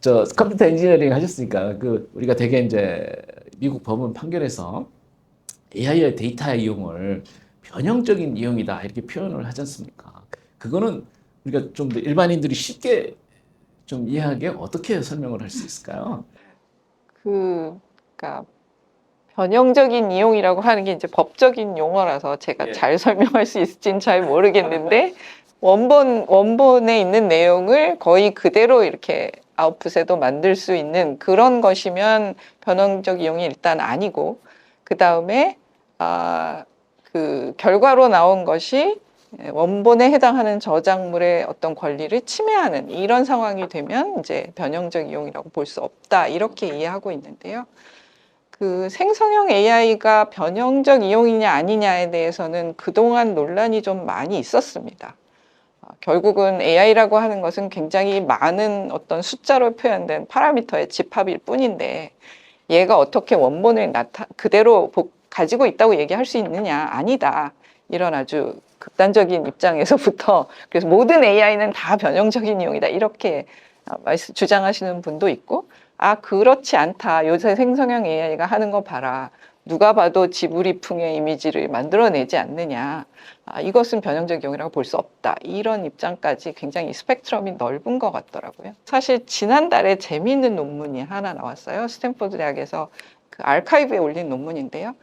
저 컴퓨터 엔지니어링 하셨으니까 그 우리가 되게 이제 미국 법원 판결에서 AI의 데이터 이용을 변형적인 이용이다 이렇게 표현을 하지 않습니까? 그거는 우리가 좀 더 일반인들이 쉽게 좀 이해하게 어떻게 설명을 할 수 있을까요? 그러니까 변형적인 이용이라고 하는 게 이제 법적인 용어라서 제가 예. 잘 설명할 수 있을지는 잘 모르겠는데 원본에 있는 내용을 거의 그대로 이렇게 아웃풋에도 만들 수 있는 그런 것이면 변형적 이용이 일단 아니고 그 다음에 그 결과로 나온 것이 원본에 해당하는 저작물의 어떤 권리를 침해하는 이런 상황이 되면 이제 변형적 이용이라고 볼 수 없다 이렇게 이해하고 있는데요. 그 생성형 AI가 변형적 이용이냐 아니냐에 대해서는 그동안 논란이 좀 많이 있었습니다. 결국은 AI라고 하는 것은 굉장히 많은 어떤 숫자로 표현된 파라미터의 집합일 뿐인데 얘가 어떻게 원본을 그대로 가지고 있다고 얘기할 수 있느냐? 아니다. 이런 아주 극단적인 입장에서부터 그래서 모든 AI는 다 변형적인 이용이다. 이렇게 주장하시는 분도 있고 그렇지 않다. 요새 생성형 AI가 하는 거 봐라. 누가 봐도 지브리풍의 이미지를 만들어내지 않느냐. 이것은 변형적 이용이라고 볼 수 없다. 이런 입장까지 굉장히 스펙트럼이 넓은 것 같더라고요. 사실 지난달에 재미있는 논문이 하나 나왔어요. 스탠포드 대학에서 그 아카이브에 올린 논문인데요.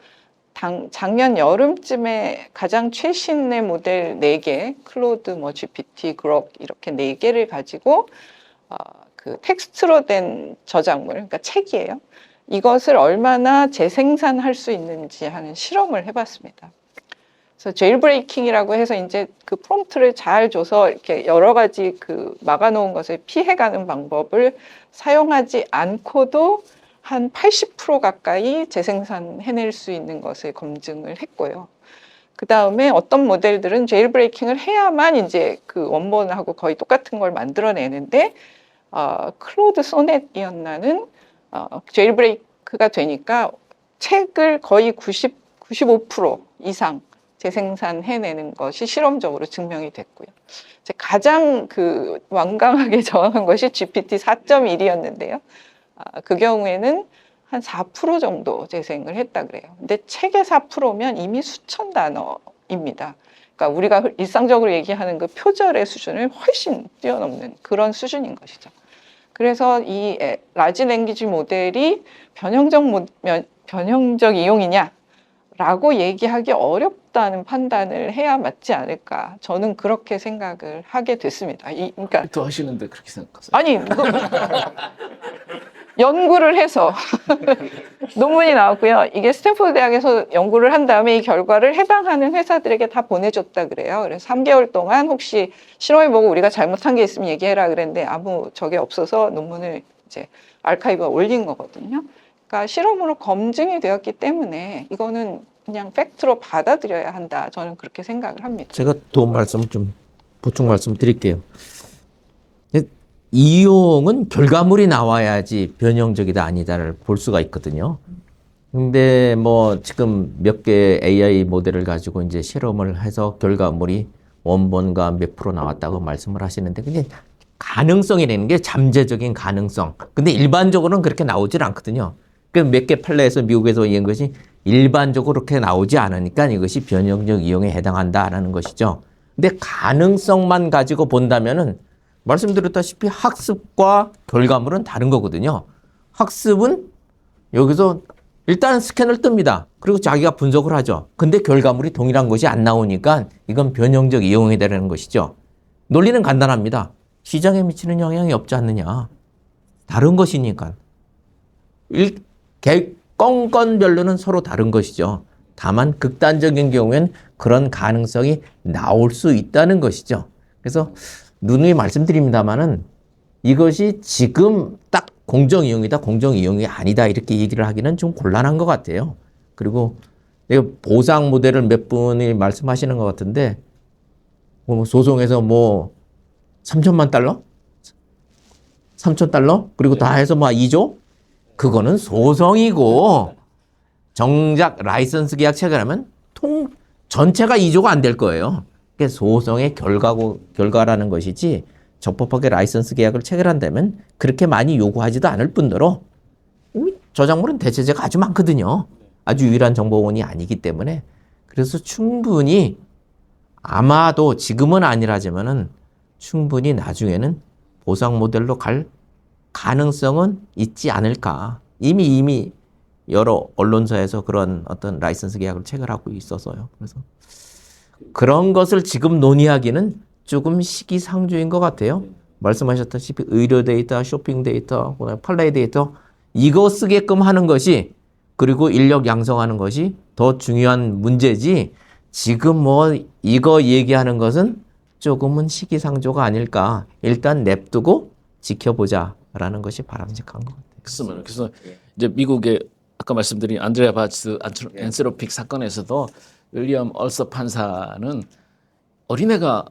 작년 여름쯤에 가장 최신의 모델 4개, 클로드, GPT, 그록 이렇게 4개를 가지고 그 텍스트로 된 저작물, 그러니까 책이에요. 이것을 얼마나 재생산할 수 있는지 하는 실험을 해봤습니다. 그래서 제일브레이킹이라고 해서 이제 그 프롬프트를 잘 줘서 이렇게 여러 가지 그 막아놓은 것을 피해가는 방법을 사용하지 않고도 한 80% 가까이 재생산해낼 수 있는 것을 검증을 했고요. 그 다음에 어떤 모델들은 제일브레이킹을 해야만 이제 그 원본하고 거의 똑같은 걸 만들어내는데 클로드 소넷이었나는 제일브레이크가 되니까 책을 거의 95% 이상 재생산해내는 것이 실험적으로 증명이 됐고요. 가장 그 완강하게 저항한 것이 GPT 4.1이었는데요. 그 경우에는 한 4% 정도 재생을 했다 그래요. 근데 책의 4%면 이미 수천 단어입니다. 그러니까 우리가 일상적으로 얘기하는 그 표절의 수준을 훨씬 뛰어넘는 그런 수준인 것이죠. 그래서 이 라지 랭귀지 모델이 변형적 이용이냐라고 얘기하기 어렵다는 판단을 해야 맞지 않을까. 저는 그렇게 생각을 하게 됐습니다. 그러니까 또 하시는데 그렇게 생각하세요? 아니 연구를 해서 논문이 나왔고요. 이게 스탠포드 대학에서 연구를 한 다음에 이 결과를 해당하는 회사들에게 다 보내줬다 그래요. 그래서 3개월 동안 혹시 실험해보고 우리가 잘못한 게 있으면 얘기해라 그랬는데 아무 적이 없어서 논문을 이제 아카이브에 올린 거거든요. 그러니까 실험으로 검증이 되었기 때문에 이거는 그냥 팩트로 받아들여야 한다. 저는 그렇게 생각을 합니다. 제가 도움 말씀 좀 보충 말씀 드릴게요. 이용은 결과물이 나와야지 변형적이다 아니다를 볼 수가 있거든요. 근데 뭐 지금 몇 개 AI 모델을 가지고 이제 실험을 해서 결과물이 원본과 몇 프로 나왔다고 말씀을 하시는데 그게 가능성이라는 게 잠재적인 가능성. 근데 일반적으로는 그렇게 나오질 않거든요. 그 몇 개 판례에서 미국에서 이은 것이 일반적으로 그렇게 나오지 않으니까 이것이 변형적 이용에 해당한다라는 것이죠. 근데 가능성만 가지고 본다면은 말씀드렸다시피 학습과 결과물은 다른 거거든요. 학습은 여기서 일단 스캔을 뜹니다. 그리고 자기가 분석을 하죠. 근데 결과물이 동일한 것이 안 나오니까 이건 변형적 이용이 되는 것이죠. 논리는 간단합니다. 시장에 미치는 영향이 없지 않느냐. 다른 것이니까. 건건별로는 서로 다른 것이죠. 다만 극단적인 경우엔 그런 가능성이 나올 수 있다는 것이죠. 그래서 누누이 말씀드립니다만은 이것이 지금 딱 공정이용이다, 공정이용이 아니다 이렇게 얘기를 하기는 좀 곤란한 것 같아요. 그리고 내가 보상 모델을 몇 분이 말씀하시는 것 같은데 뭐 소송에서 뭐 3천만 달러? 3천 달러? 그리고 다 해서 뭐 2조? 그거는 소송이고 정작 라이선스 계약 체결하면 전체가 2조가 안 될 거예요. 그게 소송의 결과라는 것이지 적법하게 라이선스 계약을 체결한다면 그렇게 많이 요구하지도 않을 뿐더러 저작물은 대체제가 아주 많거든요. 아주 유일한 정보원이 아니기 때문에 그래서 충분히 아마도 지금은 아니라지만은 충분히 나중에는 보상 모델로 갈 가능성은 있지 않을까. 이미 여러 언론사에서 그런 어떤 라이선스 계약을 체결하고 있어서요. 그래서 그런 것을 지금 논의하기는 조금 시기상조인 것 같아요. 말씀하셨다시피 의료 데이터, 쇼핑 데이터, 판례 데이터 이거 쓰게끔 하는 것이 그리고 인력 양성하는 것이 더 중요한 문제지 지금 뭐 이거 얘기하는 것은 조금은 시기상조가 아닐까. 일단 냅두고 지켜보자라는 것이 바람직한 것 같아요. 그래서 이제 미국의 아까 말씀드린 안드레아 바츠 엔세로픽 사건에서도 윌리엄 얼서 판사는 어린애가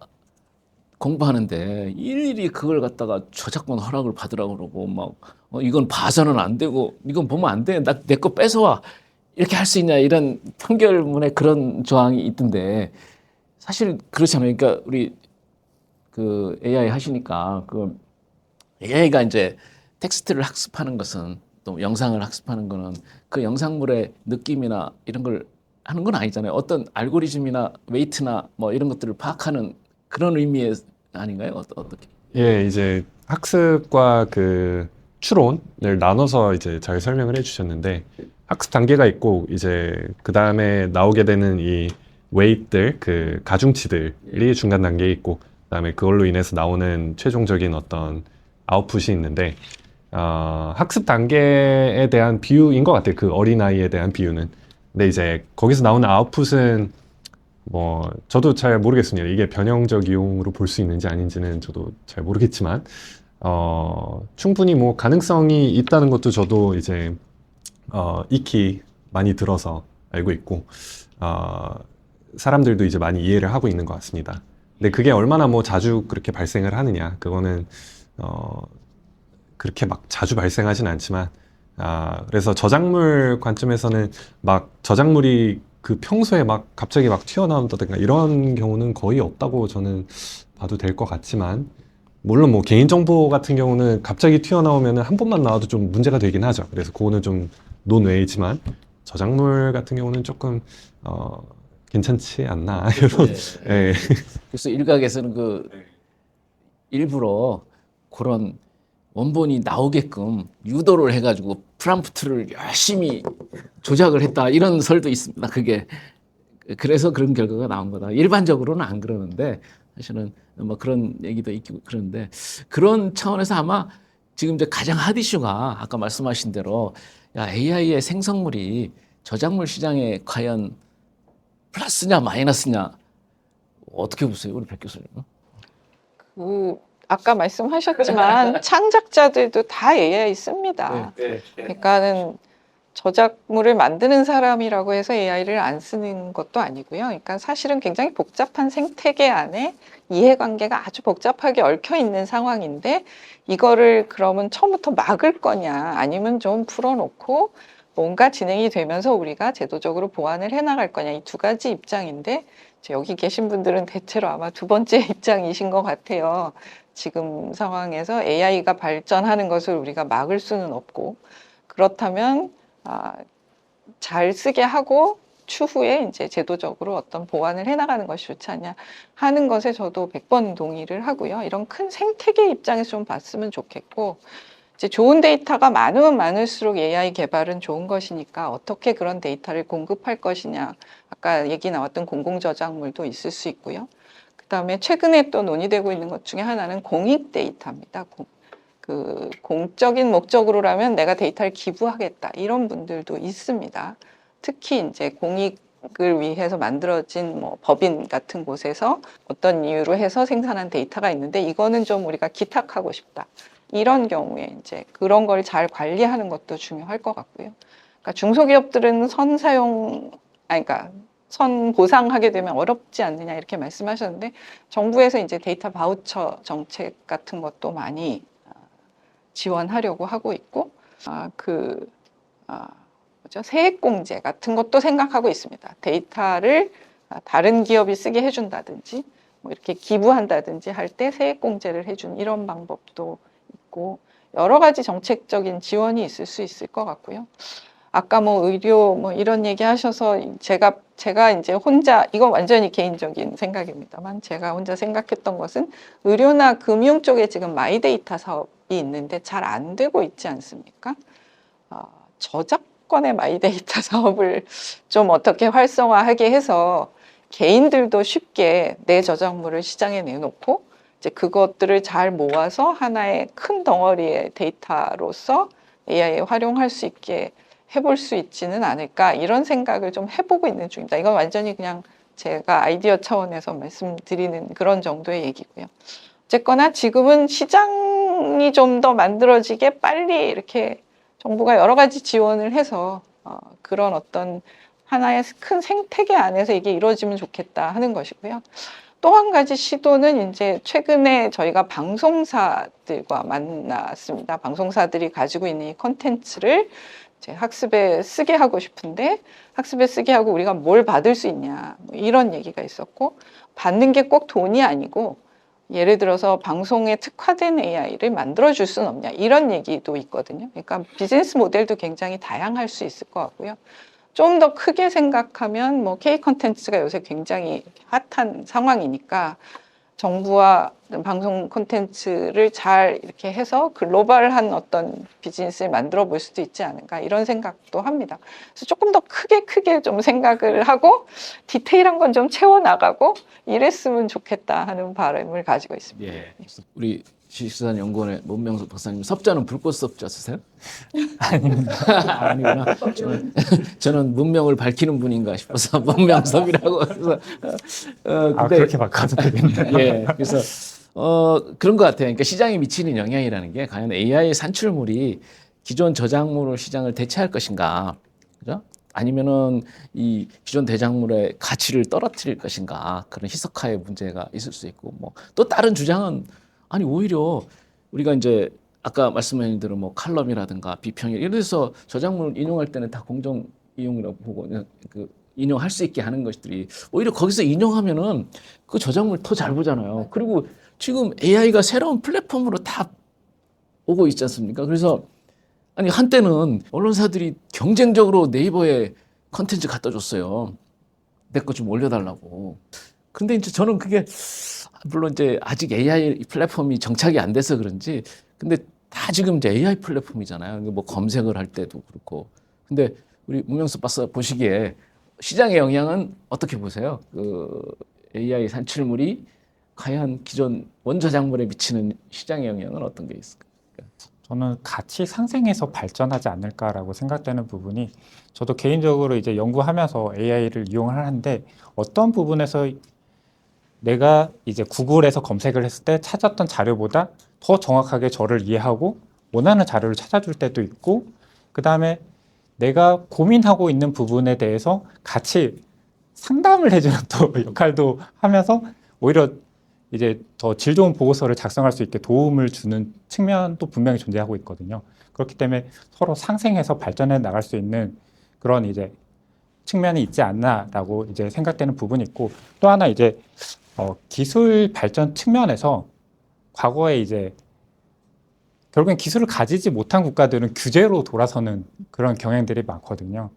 공부하는데 일일이 그걸 갖다가 저작권 허락을 받으라고 그러고 막 이건 봐서는 안 되고 이건 보면 안 돼. 내 거 뺏어와. 이렇게 할 수 있냐 이런 판결문에 그런 조항이 있던데 사실 그렇잖아요. 그러니까 우리 그 AI 하시니까 그 AI가 이제 텍스트를 학습하는 것은 또 영상을 학습하는 거는 그 영상물의 느낌이나 이런 걸 하는 건 아니잖아요. 어떤 알고리즘이나 웨이트나 뭐 이런 것들을 파악하는 그런 의미의 아닌가요? 어떻게? 예, 이제 학습과 그 추론을 나눠서 이제 잘 설명을 해주셨는데 학습 단계가 있고 이제 그 다음에 나오게 되는 이 웨이트들, 그 가중치들이 중간 단계에 있고 그다음에 그걸로 인해서 나오는 최종적인 어떤 아웃풋이 있는데 학습 단계에 대한 비유인 것 같아요. 그 어린아이에 대한 비유는. 근데 이제 거기서 나오는 아웃풋은 뭐 저도 잘 모르겠습니다. 이게 변형적 이용으로 볼 수 있는지 아닌지는 저도 잘 모르겠지만 충분히 뭐 가능성이 있다는 것도 저도 이제 익히 많이 들어서 알고 있고 사람들도 이제 많이 이해를 하고 있는 것 같습니다. 근데 그게 얼마나 뭐 자주 그렇게 발생을 하느냐 그거는 그렇게 막 자주 발생하진 않지만 그래서 저작물 관점에서는 막 저작물이 그 평소에 막 갑자기 막 튀어나온다든가 이런 경우는 거의 없다고 저는 봐도 될 것 같지만 물론 뭐 개인정보 같은 경우는 갑자기 튀어나오면 한 번만 나와도 좀 문제가 되긴 하죠. 그래서 그거는 좀 논외이지만 저작물 같은 경우는 조금 괜찮지 않나 이런. 네. 그래서 일각에서는 그 일부러 그런 원본이 나오게끔 유도를 해가지고 프롬프트를 열심히 조작을 했다 이런 설도 있습니다. 그게 그래서 그런 결과가 나온 거다. 일반적으로는 안 그러는데 사실은 뭐 그런 얘기도 있고 그런데 그런 차원에서 아마 지금 이제 가장 핫 이슈가 아까 말씀하신 대로 야, AI의 생성물이 저작물 시장에 과연 플러스냐 마이너스냐 어떻게 보세요, 우리 백 교수님? 아까 말씀하셨지만 창작자들도 다 AI 씁니다. 그러니까는 저작물을 만드는 사람이라고 해서 AI를 안 쓰는 것도 아니고요. 그러니까 사실은 굉장히 복잡한 생태계 안에 이해관계가 아주 복잡하게 얽혀 있는 상황인데 이거를 그러면 처음부터 막을 거냐 아니면 좀 풀어놓고 뭔가 진행이 되면서 우리가 제도적으로 보완을 해나갈 거냐 이 두 가지 입장인데 여기 계신 분들은 대체로 아마 두 번째 입장이신 것 같아요. 지금 상황에서 AI가 발전하는 것을 우리가 막을 수는 없고 그렇다면 잘 쓰게 하고 추후에 이제 제도적으로 어떤 보완을 해나가는 것이 좋지 않냐 하는 것에 저도 100번 동의를 하고요. 이런 큰 생태계 입장에서 좀 봤으면 좋겠고 이제 좋은 데이터가 많으면 많을수록 AI 개발은 좋은 것이니까 어떻게 그런 데이터를 공급할 것이냐 아까 얘기 나왔던 공공저작물도 있을 수 있고요. 그다음에 최근에 또 논의되고 있는 것 중에 하나는 공익 데이터입니다. 그 공적인 목적으로라면 내가 데이터를 기부하겠다 이런 분들도 있습니다. 특히 이제 공익을 위해서 만들어진 뭐 법인 같은 곳에서 어떤 이유로 해서 생산한 데이터가 있는데 이거는 좀 우리가 기탁하고 싶다. 이런 경우에 이제 그런 걸 잘 관리하는 것도 중요할 것 같고요. 그러니까 중소기업들은 그러니까 선 보상하게 되면 어렵지 않느냐 이렇게 말씀하셨는데 정부에서 이제 데이터 바우처 정책 같은 것도 많이 지원하려고 하고 있고 세액공제 같은 것도 생각하고 있습니다. 데이터를 다른 기업이 쓰게 해준다든지 뭐 이렇게 기부한다든지 할 때 세액공제를 해준 이런 방법도 있고 여러 가지 정책적인 지원이 있을 수 있을 것 같고요. 아까 뭐 의료 뭐 이런 얘기 하셔서 제가 이제 혼자 이건 완전히 개인적인 생각입니다만 제가 혼자 생각했던 것은 의료나 금융 쪽에 지금 마이데이터 사업이 있는데 잘 안 되고 있지 않습니까? 저작권의 마이데이터 사업을 좀 어떻게 활성화하게 해서 개인들도 쉽게 내 저작물을 시장에 내놓고 이제 그것들을 잘 모아서 하나의 큰 덩어리의 데이터로서 AI에 활용할 수 있게 해볼 수 있지는 않을까 이런 생각을 좀 해보고 있는 중입니다. 이건 완전히 그냥 제가 아이디어 차원에서 말씀드리는 그런 정도의 얘기고요. 어쨌거나 지금은 시장이 좀 더 만들어지게 빨리 이렇게 정부가 여러 가지 지원을 해서 그런 어떤 하나의 큰 생태계 안에서 이게 이루어지면 좋겠다 하는 것이고요. 또 한 가지 시도는 이제 최근에 저희가 방송사들과 만났습니다. 방송사들이 가지고 있는 이 컨텐츠를 이제 학습에 쓰게 하고 싶은데 학습에 쓰게 하고 우리가 뭘 받을 수 있냐 뭐 이런 얘기가 있었고 받는 게 꼭 돈이 아니고 예를 들어서 방송에 특화된 AI를 만들어줄 수는 없냐 이런 얘기도 있거든요. 그러니까 비즈니스 모델도 굉장히 다양할 수 있을 것 같고요. 좀 더 크게 생각하면 뭐 K 콘텐츠가 요새 굉장히 핫한 상황이니까 정부와 방송 콘텐츠를 잘 이렇게 해서 글로벌한 어떤 비즈니스를 만들어 볼 수도 있지 않을까 이런 생각도 합니다. 그래서 조금 더 크게 좀 생각을 하고 디테일한 건 좀 채워나가고 이랬으면 좋겠다 하는 바람을 가지고 있습니다. 예. 우리 주식수산 연구원의 문명섭 박사님 섭자는 불꽃 섭자 쓰세요? 아닙니다. 아니구나. 저는 문명을 밝히는 분인가 싶어서 문명섭이라고 해서 그렇게 바꿔도 되겠네요. 예. 그래서 그런 것 같아요. 그러니까 시장에 미치는 영향이라는 게 과연 AI 산출물이 기존 저작물을 시장을 대체할 것인가, 그죠? 아니면은 이 기존 대작물의 가치를 떨어뜨릴 것인가 그런 희석화의 문제가 있을 수 있고 뭐 또 다른 주장은 아니 오히려 우리가 이제 아까 말씀하신 대로 뭐 칼럼이라든가 비평일 이런 데서 저작물 인용할 때는 다 공정 이용이라고 보고 그 인용할 수 있게 하는 것들이 오히려 거기서 인용하면은 그 저작물 더 잘 보잖아요. 그리고 지금 AI가 새로운 플랫폼으로 다 오고 있지 않습니까? 그래서 아니 한때는 언론사들이 경쟁적으로 네이버에 컨텐츠 갖다 줬어요. 내 거 좀 올려달라고. 근데 이제 저는 그게 물론 이제 아직 AI 플랫폼이 정착이 안 돼서 그런지 근데 다 지금 이제 AI 플랫폼이잖아요. 뭐 검색을 할 때도 그렇고. 근데 우리 문명섭 박사 보시기에 시장의 영향은 어떻게 보세요? 그 AI 산출물이 과연 기존 원저작물에 미치는 시장의 영향은 어떤 게 있을까요? 저는 같이 상생해서 발전하지 않을까라고 생각되는 부분이 저도 개인적으로 이제 연구하면서 AI를 이용을 하는데 어떤 부분에서 내가 이제 구글에서 검색을 했을 때 찾았던 자료보다 더 정확하게 저를 이해하고 원하는 자료를 찾아줄 때도 있고 그 다음에 내가 고민하고 있는 부분에 대해서 같이 상담을 해주는 또 역할도 하면서 오히려 이제 더 질 좋은 보고서를 작성할 수 있게 도움을 주는 측면도 분명히 존재하고 있거든요. 그렇기 때문에 서로 상생해서 발전해 나갈 수 있는 그런 이제 측면이 있지 않나라고 이제 생각되는 부분이 있고 또 하나 이제 기술 발전 측면에서 과거에 이제 결국엔 기술을 가지지 못한 국가들은 규제로 돌아서는 그런 경향들이 많거든요.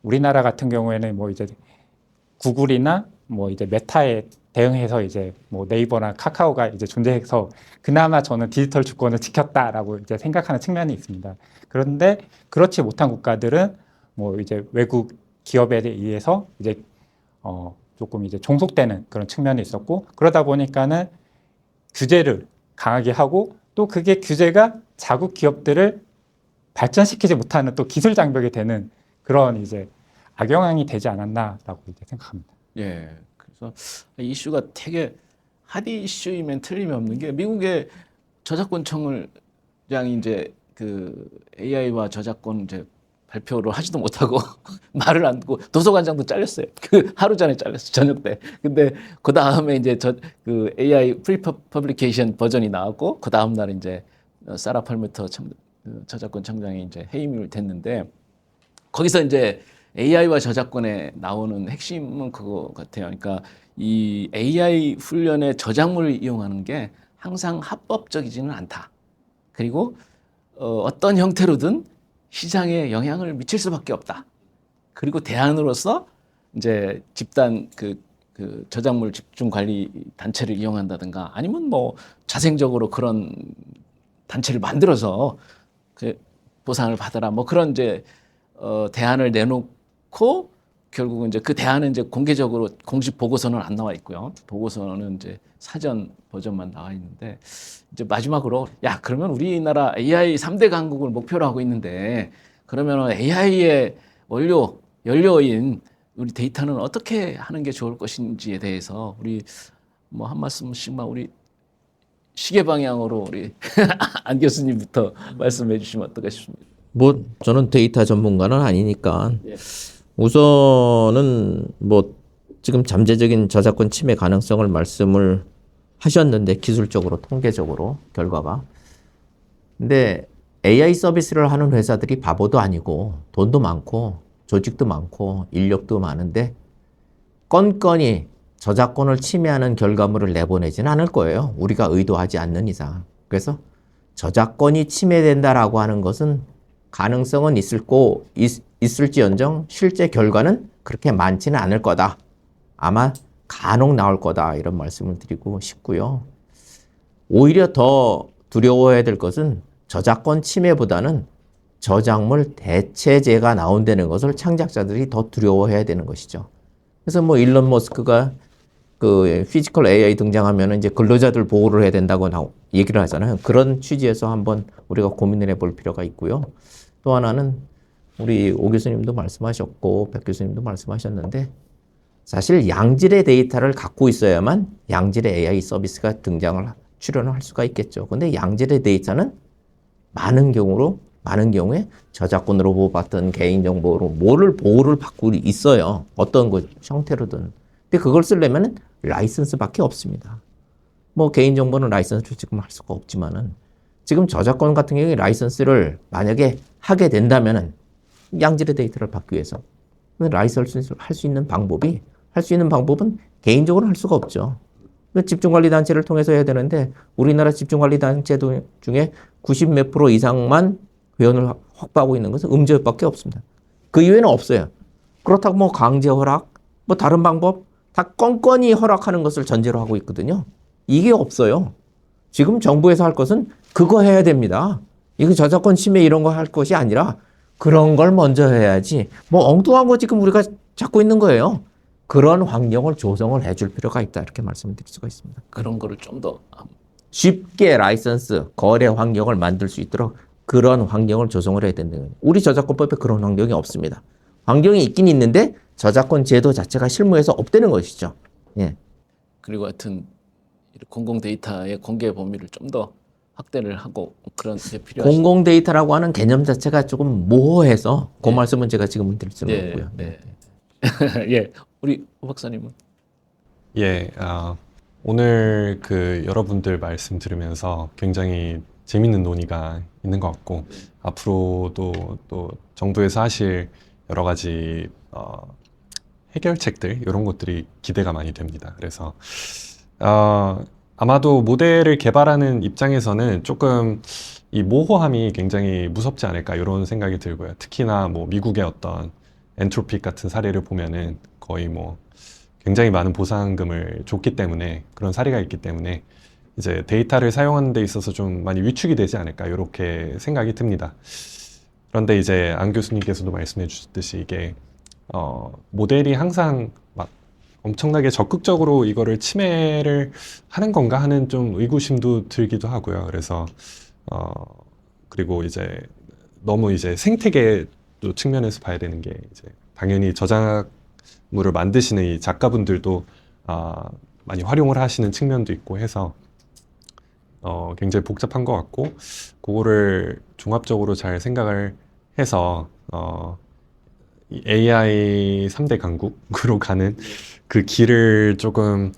우리나라 같은 경우에는 뭐 이제 구글이나 뭐 이제 메타에 대응해서 이제 뭐 네이버나 카카오가 이제 존재해서 그나마 저는 디지털 주권을 지켰다라고 이제 생각하는 측면이 있습니다. 그런데 그렇지 못한 국가들은 뭐 이제 외국 기업에 의해서 이제 조금 이제 종속되는 그런 측면이 있었고 그러다 보니까는 규제를 강하게 하고 또 그게 규제가 자국 기업들을 발전시키지 못하는 또 기술 장벽이 되는 그런 이제 악영향이 되지 않았나라고 이제 생각합니다. 예. 그래서 이슈가 되게 핫 이슈이면 틀림이 없는 게 미국의 저작권청을 장이 이제 그 AI와 저작권 이제 발표를 하지도 못하고 말을 안 듣고 도서관장도 잘렸어요. 그 하루 전에 잘렸어 저녁 때. 근데 그 다음에 이제 그 AI 프리 퍼블리케이션 버전이 나왔고 그 다음 날 이제 사라 팔메터 저작권 청장이 이제 해임을 됐는데 거기서 이제 AI와 저작권에 나오는 핵심은 그거 같아요. 그러니까 이 AI 훈련의 저작물을 이용하는 게 항상 합법적이지는 않다. 그리고 어떤 형태로든 시장에 영향을 미칠 수밖에 없다. 그리고 대안으로서 이제 집단 그 저작물 집중 관리 단체를 이용한다든가 아니면 뭐 자생적으로 그런 단체를 만들어서 그 보상을 받아라 뭐 그런 이제 대안을 내놓고 결국은 이제 그 대안은 이제 공개적으로 공식 보고서는 안 나와 있고요. 보고서는 이제 사전 버전만 나와 있는데 이제 마지막으로 야 그러면 우리나라 AI 3대 강국을 목표로 하고 있는데 그러면 AI의 연료인 우리 데이터는 어떻게 하는 게 좋을 것인지에 대해서 우리 뭐 한 말씀씩만 우리 시계 방향으로 우리 안 교수님부터 말씀해 주시면 어떨까 싶습니다. 뭐 저는 데이터 전문가는 아니니까 예. 우선은 뭐 지금 잠재적인 저작권 침해 가능성을 말씀을 하셨는데 기술적으로 통계적으로 결과가 근데 AI 서비스를 하는 회사들이 바보도 아니고 돈도 많고 조직도 많고 인력도 많은데 건건이 저작권을 침해하는 결과물을 내보내지는 않을 거예요. 우리가 의도하지 않는 이상. 그래서 저작권이 침해된다라고 하는 것은 가능성은 있을지언정 실제 결과는 그렇게 많지는 않을 거다. 아마 간혹 나올 거다. 이런 말씀을 드리고 싶고요. 오히려 더 두려워해야 될 것은 저작권 침해보다는 저작물 대체제가 나온다는 것을 창작자들이 더 두려워해야 되는 것이죠. 그래서 뭐 일론 머스크가 그 피지컬 AI 등장하면 이제 근로자들 보호를 해야 된다고 얘기를 하잖아요. 그런 취지에서 한번 우리가 고민을 해볼 필요가 있고요. 또 하나는 우리 오 교수님도 말씀하셨고 백 교수님도 말씀하셨는데 사실 양질의 데이터를 갖고 있어야만 양질의 AI 서비스가 출현을 할 수가 있겠죠. 근데 양질의 데이터는 많은 경우에 저작권으로 보호받던 개인정보로 보호를 받고 있어요. 어떤 그 형태로든. 근데 그걸 쓰려면 라이선스밖에 없습니다. 뭐 개인정보는 라이선스를 지금 할 수가 없지만은 지금 저작권 같은 경우에 라이선스를 만약에 하게 된다면은 양질의 데이터를 받기 위해서 라이선스를 할 수 있는 방법은 개인적으로 할 수가 없죠. 집중관리단체를 통해서 해야 되는데 우리나라 집중관리단체 중에 90몇 프로 이상만 회원을 확보하고 있는 것은 음저협밖에 없습니다. 그 이외에는 없어요. 그렇다고 뭐 강제 허락, 뭐 다른 방법 다 껌껌이 허락하는 것을 전제로 하고 있거든요. 이게 없어요. 지금 정부에서 할 것은 그거 해야 됩니다. 이거 저작권 침해 이런 거 할 것이 아니라 그런 걸 먼저 해야지. 뭐 엉뚱한 거 지금 우리가 찾고 있는 거예요. 그런 환경을 조성을 해줄 필요가 있다. 이렇게 말씀을 드릴 수가 있습니다. 그런 거를 좀 더 쉽게 라이선스, 거래 환경을 만들 수 있도록 그런 환경을 조성을 해야 된다는 거예요. 우리 저작권법에 그런 환경이 없습니다. 환경이 있긴 있는데 저작권 제도 자체가 실무에서 없다는 것이죠. 예. 그리고 하여튼 공공 데이터의 공개 범위를 좀 더 확대를 하고 그런 게 필요하죠. 공공 데이터라고 하는 개념 자체가 조금 모호해서 그 말씀은 제가 지금은 드릴 수는 네, 없고요. 네. 예, 우리 오 박사님은 예, 오늘 그 여러분들 말씀 들으면서 굉장히 재밌는 논의가 있는 것 같고 앞으로도 또 정부에서 하실 여러 가지 해결책들 이런 것들이 기대가 많이 됩니다. 그래서 아마도 모델을 개발하는 입장에서는 조금 이 모호함이 굉장히 무섭지 않을까 이런 생각이 들고요. 특히나 뭐 미국의 어떤 엔트로픽 같은 사례를 보면은 거의 뭐 굉장히 많은 보상금을 줬기 때문에 그런 사례가 있기 때문에 이제 데이터를 사용하는 데 있어서 좀 많이 위축이 되지 않을까 이렇게 생각이 듭니다. 그런데 이제 안 교수님께서도 말씀해 주셨듯이 이게 모델이 항상 막 엄청나게 적극적으로 이거를 침해를 하는 건가 하는 좀 의구심도 들기도 하고요. 그래서 그리고 이제 너무 이제 생태계 또 측면에서 봐야 되는 게 이제 당연히 저작물을 만드시는 이 작가분들도 많이 활용을 하시는 측면도 있고 해서 굉장히 복잡한 것 같고 그거를 종합적으로 잘 생각을 해서 이 AI 3대 강국으로 가는 그 길을 조금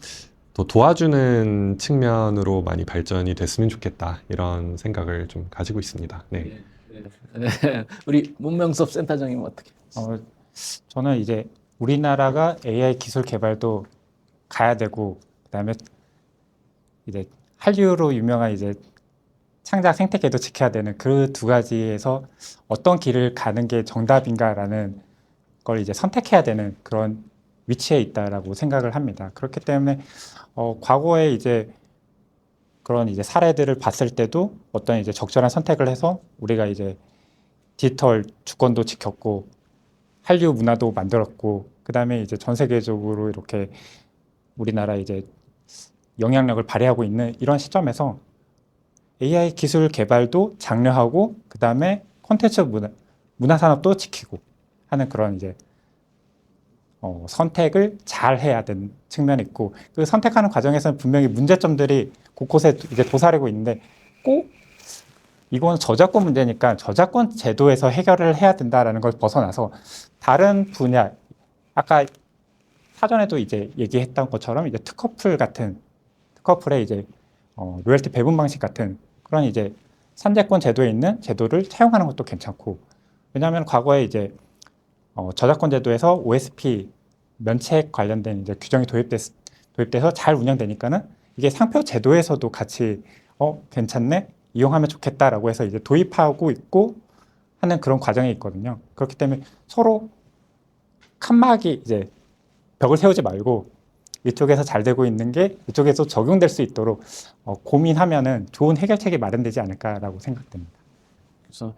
더 도와주는 측면으로 많이 발전이 됐으면 좋겠다 이런 생각을 좀 가지고 있습니다. 네. 우리 문명섭 센터장님은 어떻게? 저는 이제 우리나라가 AI 기술 개발도 가야 되고, 그다음에 이제 한류로 유명한 이제 창작 생태계도 지켜야 되는 그 두 가지에서 어떤 길을 가는 게 정답인가라는 걸 이제 선택해야 되는 그런 위치에 있다라고 생각을 합니다. 그렇기 때문에 과거에 이제 그런 이제 사례들을 봤을 때도 어떤 이제 적절한 선택을 해서 우리가 이제 디지털 주권도 지켰고 한류 문화도 만들었고 그다음에 이제 전 세계적으로 이렇게 우리나라 이제 영향력을 발휘하고 있는 이런 시점에서 AI 기술 개발도 장려하고 그다음에 콘텐츠 문화 산업도 지키고 하는 그런 이제 선택을 잘 해야 되는 측면이 있고 그 선택하는 과정에서는 분명히 문제점들이 곳곳에 이제 도사리고 있는데 꼭 이건 저작권 문제니까 저작권 제도에서 해결을 해야 된다라는 걸 벗어나서 다른 분야 아까 사전에도 이제 얘기했던 것처럼 이제 특허풀의 이제 로열티 배분 방식 같은 그런 이제 산재권 제도에 있는 제도를 사용하는 것도 괜찮고 왜냐하면 과거에 이제 저작권 제도에서 OSP 면책 관련된 이제 규정이 도입돼서 잘 운영되니까는 이게 상표 제도에서도 같이 괜찮네 이용하면 좋겠다라고 해서 이제 도입하고 있고 하는 그런 과정이 있거든요. 그렇기 때문에 서로 칸막이 이제 벽을 세우지 말고 이쪽에서 잘 되고 있는 게 이쪽에서 적용될 수 있도록 고민하면은 좋은 해결책이 마련되지 않을까라고 생각됩니다. 그래서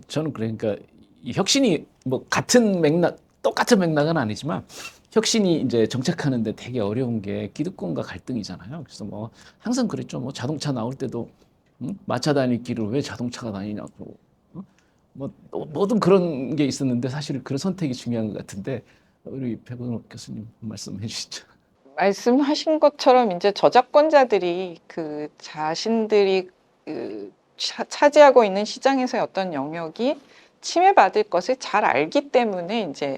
저는 그러니까 이 혁신이 뭐 같은 맥락, 똑같은 맥락은 아니지만 혁신이 이제 정착하는데 되게 어려운 게 기득권과 갈등이잖아요. 그래서 뭐 항상 그랬죠. 뭐 자동차 나올 때도 마차 다닐 길을 왜 자동차가 다니냐고. 뭐 모든 그런 게 있었는데 사실 그런 선택이 중요한 것 같은데 우리 백원옥 교수님 말씀해 주시죠. 말씀하신 것처럼 이제 저작권자들이 그 자신들이 차지하고 있는 시장에서의 어떤 영역이 침해받을 것을 잘 알기 때문에 이제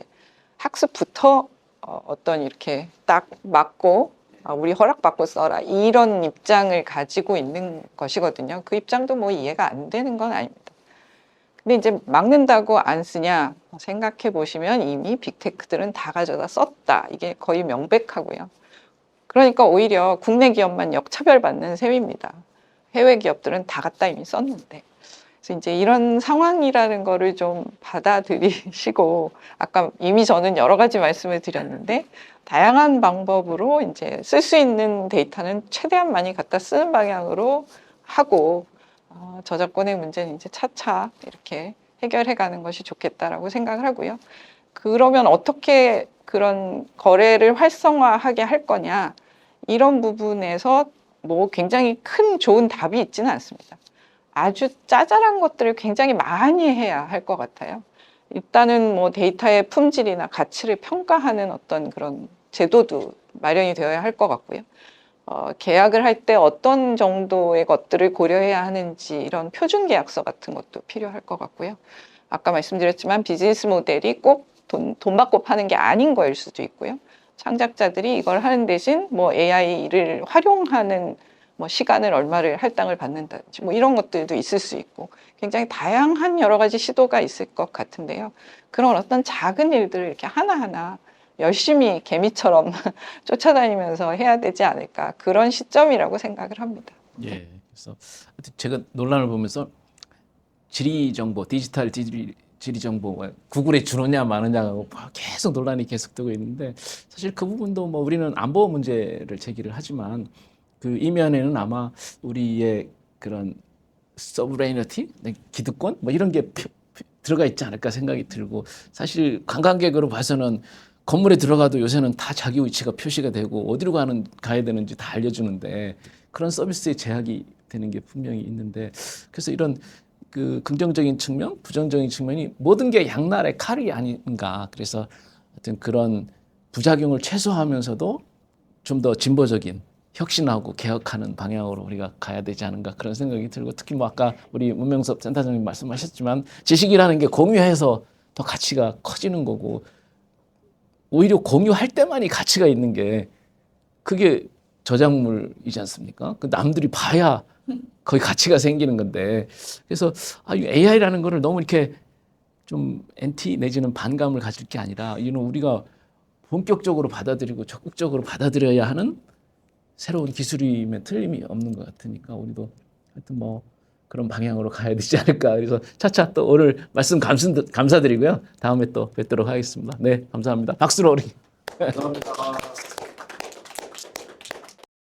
학습부터 어떤 이렇게 딱 막고 우리 허락받고 써라 이런 입장을 가지고 있는 것이거든요. 그 입장도 뭐 이해가 안 되는 건 아닙니다. 근데 이제 막는다고 안 쓰냐 생각해 보시면 이미 빅테크들은 다 가져다 썼다. 이게 거의 명백하고요. 그러니까 오히려 국내 기업만 역차별받는 셈입니다. 해외 기업들은 다 갖다 이미 썼는데. 그래서 이제 이런 상황이라는 거를 좀 받아들이시고, 아까 이미 저는 여러 가지 말씀을 드렸는데, 다양한 방법으로 이제 쓸 수 있는 데이터는 최대한 많이 갖다 쓰는 방향으로 하고, 저작권의 문제는 이제 차차 이렇게 해결해 가는 것이 좋겠다라고 생각을 하고요. 그러면 어떻게 그런 거래를 활성화하게 할 거냐 이런 부분에서 뭐 굉장히 큰 좋은 답이 있지는 않습니다. 아주 짜잘한 것들을 굉장히 많이 해야 할 것 같아요. 일단은 뭐 데이터의 품질이나 가치를 평가하는 어떤 그런 제도도 마련이 되어야 할 것 같고요. 계약을 할 때 어떤 정도의 것들을 고려해야 하는지 이런 표준 계약서 같은 것도 필요할 것 같고요. 아까 말씀드렸지만 비즈니스 모델이 꼭 돈 받고 파는 게 아닌 거일 수도 있고요. 창작자들이 이걸 하는 대신 뭐 AI를 활용하는 뭐 시간을 얼마를 할당을 받는다든지 뭐 이런 것들도 있을 수 있고 굉장히 다양한 여러 가지 시도가 있을 것 같은데요. 그런 어떤 작은 일들을 이렇게 하나하나 열심히 개미처럼 쫓아다니면서 해야 되지 않을까 그런 시점이라고 생각을 합니다. 예. 그래서 제가 논란을 보면서 지리 정보, 디지털 지리 정보가 구글에 주느냐 마느냐고 계속 논란이 계속되고 있는데 사실 그 부분도 뭐 우리는 안보 문제를 제기를 하지만 그 이면에는 아마 우리의 그런 서브레이너티, 기득권 뭐 이런 게 들어가 있지 않을까 생각이 들고 사실 관광객으로 봐서는 건물에 들어가도 요새는 다 자기 위치가 표시가 되고 어디로 가야 되는지 다 알려주는데 그런 서비스에 제약이 되는 게 분명히 있는데 그래서 이런 그 긍정적인 측면, 부정적인 측면이 모든 게 양날의 칼이 아닌가. 그래서 하여튼 그런 부작용을 최소화하면서도 좀 더 진보적인 혁신하고 개혁하는 방향으로 우리가 가야 되지 않은가 그런 생각이 들고 특히 뭐 아까 우리 문명섭 센터장님 말씀하셨지만 지식이라는 게 공유해서 더 가치가 커지는 거고 오히려 공유할 때만이 가치가 있는 게 그게 저작물이지 않습니까? 그 남들이 봐야 거의 가치가 생기는 건데 그래서 AI라는 거를 너무 이렇게 좀 엔티 내지는 반감을 가질 게 아니라 이는 우리가 본격적으로 받아들이고 적극적으로 받아들여야 하는 새로운 기술이면 틀림이 없는 것 같으니까 우리도 하여튼 뭐 그런 방향으로 가야 되지 않을까. 그래서 차차 또 오늘 말씀 감사드리고요. 다음에 또 뵙도록 하겠습니다. 네, 감사합니다. 박수로 우리. 감사합니다.